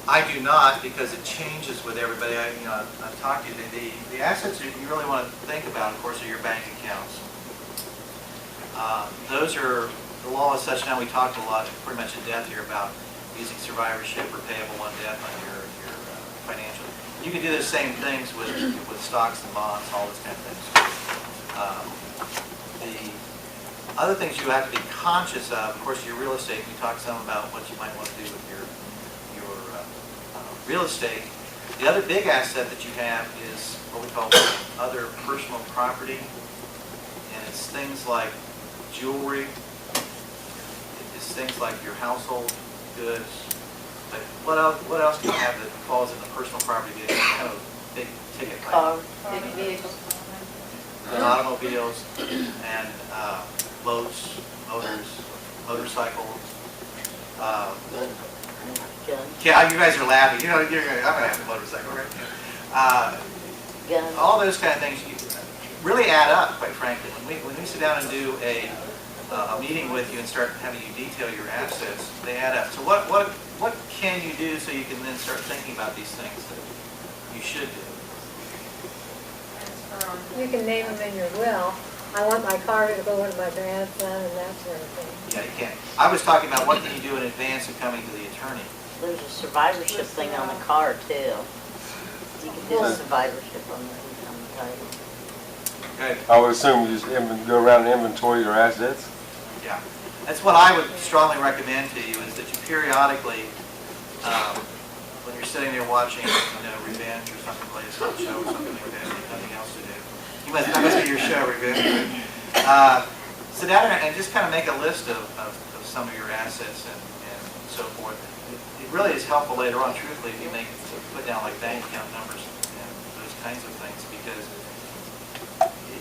I do not, because it changes with everybody. I've talked to you. The assets you really want to think about, of course, are your bank accounts. Those are, the law is such now, we talked a lot, pretty much in depth here, about using survivorship or payable on death on your financial. You can do the same things with stocks and bonds, all those kind of things. The other things you have to be conscious of course, your real estate. We talked some about what you might want to do with your real estate. The other big asset that you have is what we call other personal property, and it's things like jewelry. It's things like your household goods. But what else do you have that falls in the personal property? It's kind of a big ticket. Cars, big vehicles. Automobiles and boats, motors, motorcycles. Yeah, you guys are laughing. I'm going to have a motorcycle, right? All those kind of things really add up, quite frankly. When we sit down and do a meeting with you and start having you detail your assets, they add up. So what can you do so you can then start thinking about these things that you should do? You can name them in your will. I want my car to go to my grandson and that sort of thing. Yeah, you can. I was talking about what can you do in advance of coming to the attorney. There's a survivorship thing on the car too. You can do a survivorship on the title. Okay. I would assume you just go around and inventory your assets. Yeah, that's what I would strongly recommend to you, is that you periodically, when you're sitting there watching, Revenge or something, latest show or something like that, nothing else to do. That must be your show, Revenge. Sit down and just kind of make a list of some of your assets and so forth. It really is helpful later on, truthfully, if you put down like bank account numbers and those kinds of things, because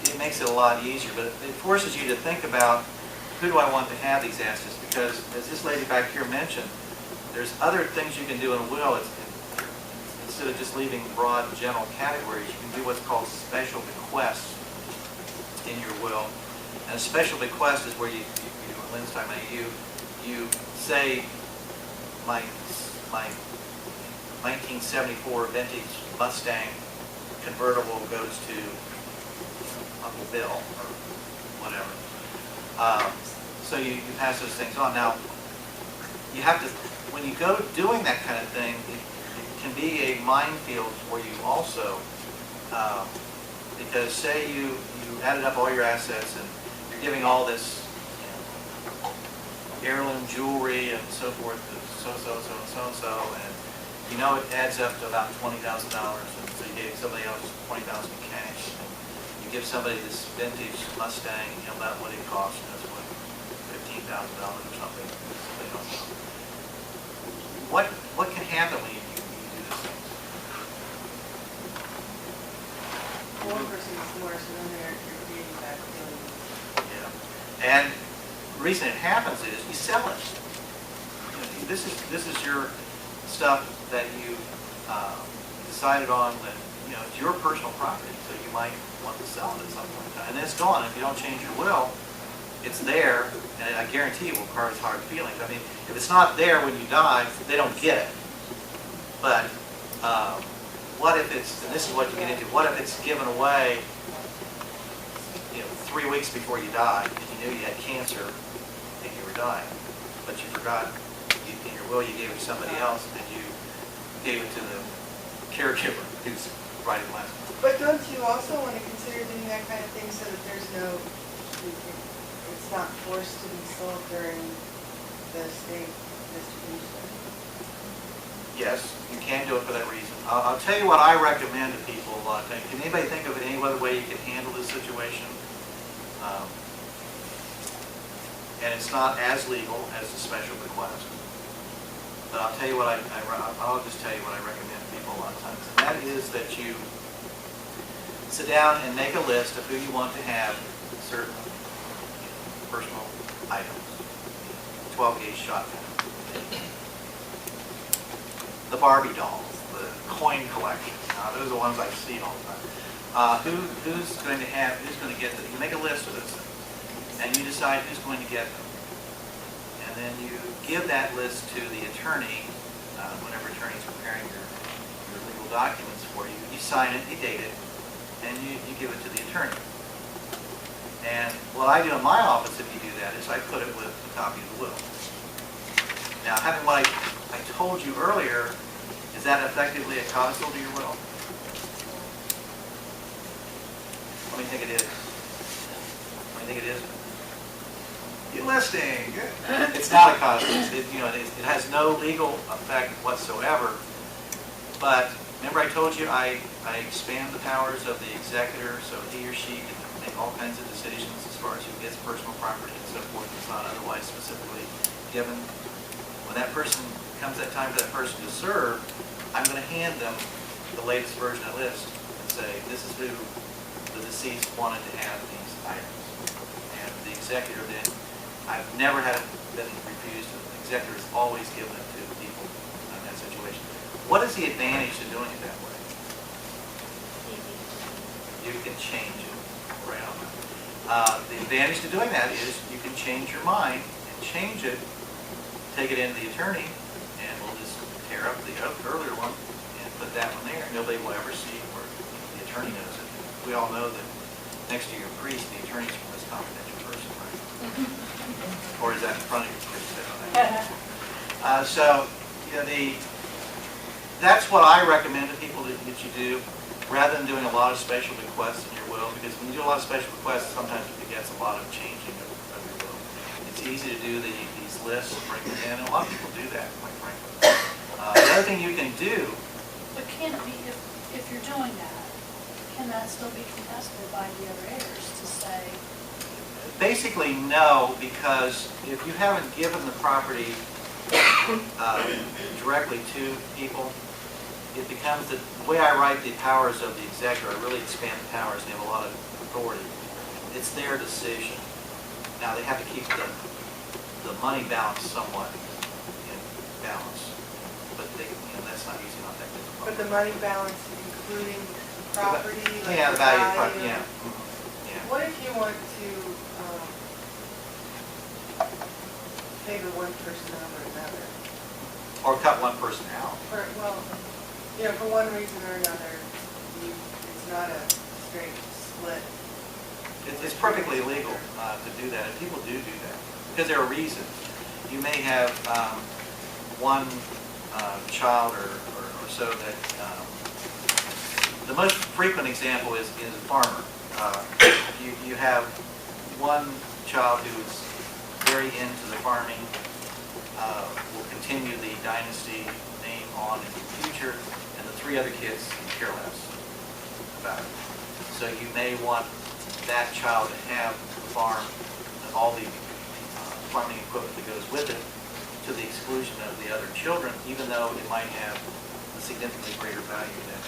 it makes it a lot easier. But it forces you to think about, who do I want to have these assets? Because as this lady back here mentioned, there's other things you can do in a will. Instead of just leaving broad general categories, you can do what's called special bequests in your will. And a special bequest is where Lynn's talking about, you say my 1974 vintage Mustang convertible goes to Uncle Bill or whatever. So you pass those things on. Now, you have to, when you go doing that kind of thing, it can be a minefield for you also, because say you added up all your assets and you're giving all this heirloom jewelry and so forth to so-and-so, and it adds up to about $20,000, and so you gave somebody else $20,000 in cash. You give somebody this vintage Mustang, about what it costs, that's what, $15,000 or something. They don't know. What can happen when you do these things? One person is more, so then you're creating that feeling. Yeah, and the reason it happens is you sell it. This is your stuff that you decided on that it's your personal property, so you might want to sell it at some point in time. And then it's gone. If you don't change your will, it's there, and I guarantee it will cause hard feelings. I mean, if it's not there when you die, they don't get it. But what if it's, and this is what you get into, what if it's given away 3 weeks before you die, and you knew you had cancer and you were dying, but you forgot, in your will you gave it to somebody else, and you gave it to the caregiver who's writing the last one. But don't you also want to consider doing that kind of thing so that there's it's not forced to be sold during the estate distribution? Yes, you can do it for that reason. I'll tell you what I recommend to people a lot of times. Can anybody think of any other way you can handle this situation? And it's not as legal as the special bequest. But I'll tell you what I'll just tell you what I recommend to people a lot of times. And that is that you sit down and make a list of who you want to have certain personal items. 12-gauge shotgun. The Barbie dolls, the coin collection. Those are the ones I've seen all the time. Who's going to get them? You make a list of those things, and you decide who's going to get them. And then you give that list to the attorney whenever attorney's preparing your legal documents for you, you sign it, you date it, and you give it to the attorney. And what I do in my office, if you do that, is I put it with a copy of the will. Now, having what I told you earlier, is that effectively a codicil to your will? What do you think it is? What do you think it is? You're listening. It's not a codicil. It has no legal effect whatsoever. But remember I told you I expand the powers of the executor so he or she can make all kinds of decisions as far as who gets personal property and so forth. It's not otherwise specifically given. When that person comes that time for that person to serve, I'm going to hand them the latest version of the list and say, this is who the deceased wanted to have these items. And the executor then, I've never had it been refused. The executor has always given it to the people in that situation. What is the advantage to doing it that way? You can change it around. The advantage to doing that is you can change your mind and change it, take it into the attorney, and we'll just tear up the earlier one and put that one there. Nobody will ever see where the attorney knows it. We all know that next to your priest, the attorney's the most confidential person, right? Or is that in front of your priest? So, that's what I recommend to people that you do, rather than doing a lot of special bequests in your will, because when you do a lot of special bequests, sometimes it begets a lot of changing of your will. It's easy to do these lists and bring them in, and a lot of people do that, quite frankly. The other thing you can do, But can it be, if you're doing that, can that still be contested by the other heirs to say, basically no, because if you haven't given the property directly to people, it becomes the way I write the powers of the executor, I really expand the powers and have a lot of authority. It's their decision. Now they have to keep the money balance somewhat in balance, but that's not usually not that difficult. But the money balance including property, like Yeah, the value of property, yeah. Yeah. What if you want to favor one person over another? Or cut one person out. For one reason or another, it's not a straight split. It's perfectly legal to do that, and people do that, because there are reasons. You may have one child or so that, the most frequent example is a farmer. You have one child who's very into the farming, will continue the dynasty name on in the future, and the three other kids care less about it. So you may want that child to have the farm and all the farming equipment that goes with it, to the exclusion of the other children, even though it might have a significantly greater value than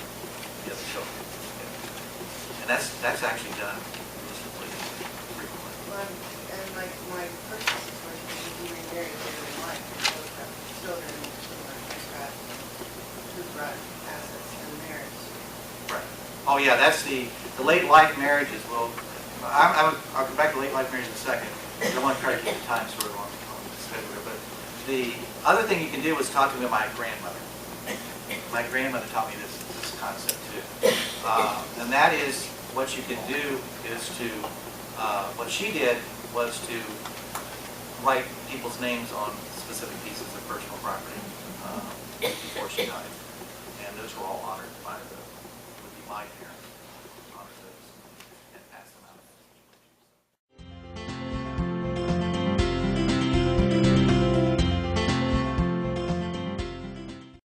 the other children. And that's actually done reasonably frequently. And like my personal situation, is we remarried later in life, and both have children who brought assets in the marriage. Right. Oh yeah, that's the late life marriages. Well, I'll come back to late life marriage in a second. I want to try to keep the time sort of on schedule here, but the other thing you can do is talk to my grandmother. My grandmother taught me this concept too. And that is, what you can do is to, what she did was to write people's names on specific pieces of personal property before she died. And those were all honored by would be my parents.